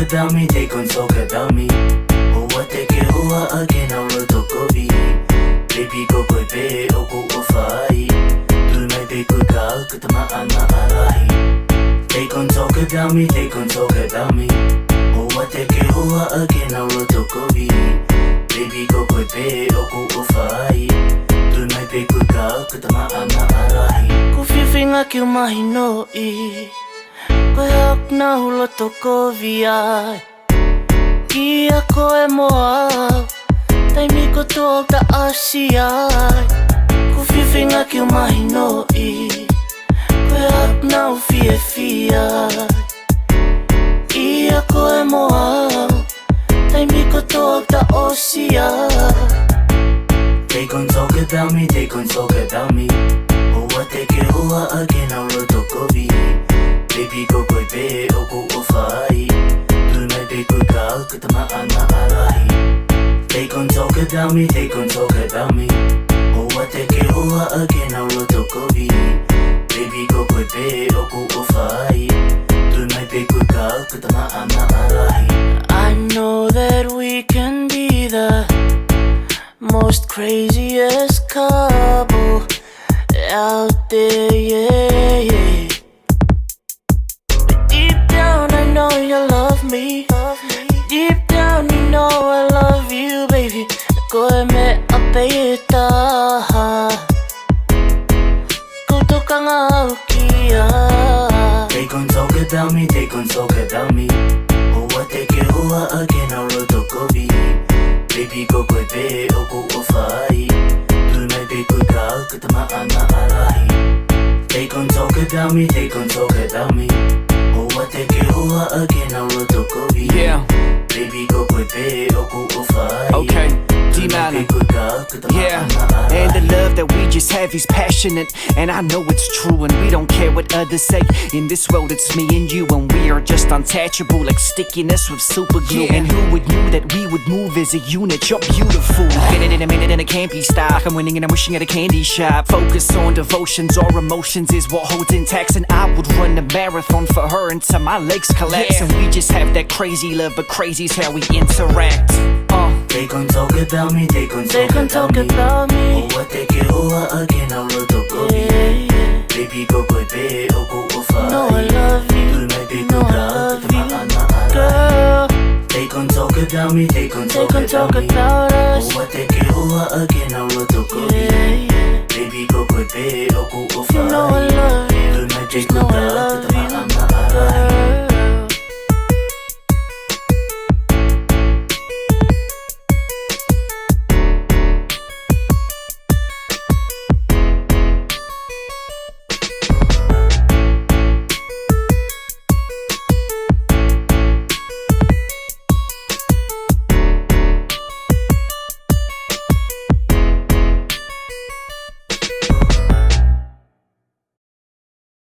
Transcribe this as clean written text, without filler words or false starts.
dami, they gon' talk about me. Oh, what they get, oh, again, I'll look to Kobe. Baby, go boy, be, ʻOfa. Do my big girl, get the Maʻamaʻalahi. They gon' talk about me, they gon' talk about me. Oh, what they get, oh, again, I'll look to Kobe. Baby, go boy, be, ʻOfa. Do my big girl, get the Maʻamaʻalahi. Ko whiwhinga ki o mahi noi. Koe hak na hula toko viai. Kia koe moa. Taimi ko tōk ta asi ai. Ko whiwhinga ki o mahi noi. Koe hak na u fie fiai. Kia koe moa. Taimi ko tōk ta osi ai. They gon' talk about me, they gon' talk about me. Oh, what they get, oh, again, I'll look to Kobe. Baby, go boy, be, ʻOfa. Do my big girl, get the Maʻamaʻalahi. They gon' talk about me, they gon' talk about me. Oh, what they get, oh, again, I'll look to Kobe. Baby, go boy, be, ʻOfa. Do my big girl, get the Maʻamaʻalahi. I know that we can be the most craziest couple out there, yeah. But deep down I know you love me. Deep down you know I love you, baby. Koe me apeita. Kutokanga au kia. They gon' talk about me, they gon' talk about me. Oh, what they get, oh, again, I'll look to Kobe. Baby, go boy, be, ʻOfa. Do my big girl, get the Maʻamaʻalahi. They gon' talk about me, they gon' talk about me. Oh, what they get, oh, again, I'll look to Kobe. Yeah. Baby, go boy, be, ʻOfa. Okay, Do my big girl, get the yeah, Maʻamaʻalahi. and the love that we just have is passionate. And I know it's true, and we don't care what others say. In this world, it's me and you, and we are just untouchable, like stickiness with super glue. And who would knew that we would move as a unit? You're beautiful. Get it in a minute and it can't be stopped. Like I'm winning and I'm wishing at a candy shop. Focus on devotions or emotions is what holds intact. And I would run a marathon for her until my legs collapse. And we just have that crazy love, but crazy's how we interact. They gon' talk about me, they gon' talk about me. Oh, what they get, oh, again, I'll look to Kobe. Baby, go boy, be, ʻOfa. No, I love you. Do my big No, I girl, love get the you, Maʻamaʻalahi. girl. They gon' talk about me, they gon' talk about me. About us. Oh, what they get, oh, again, I'll look to Kobe. Baby, go boy, be, ʻOfa. You know I love you. Do my big Just know I girl, love get the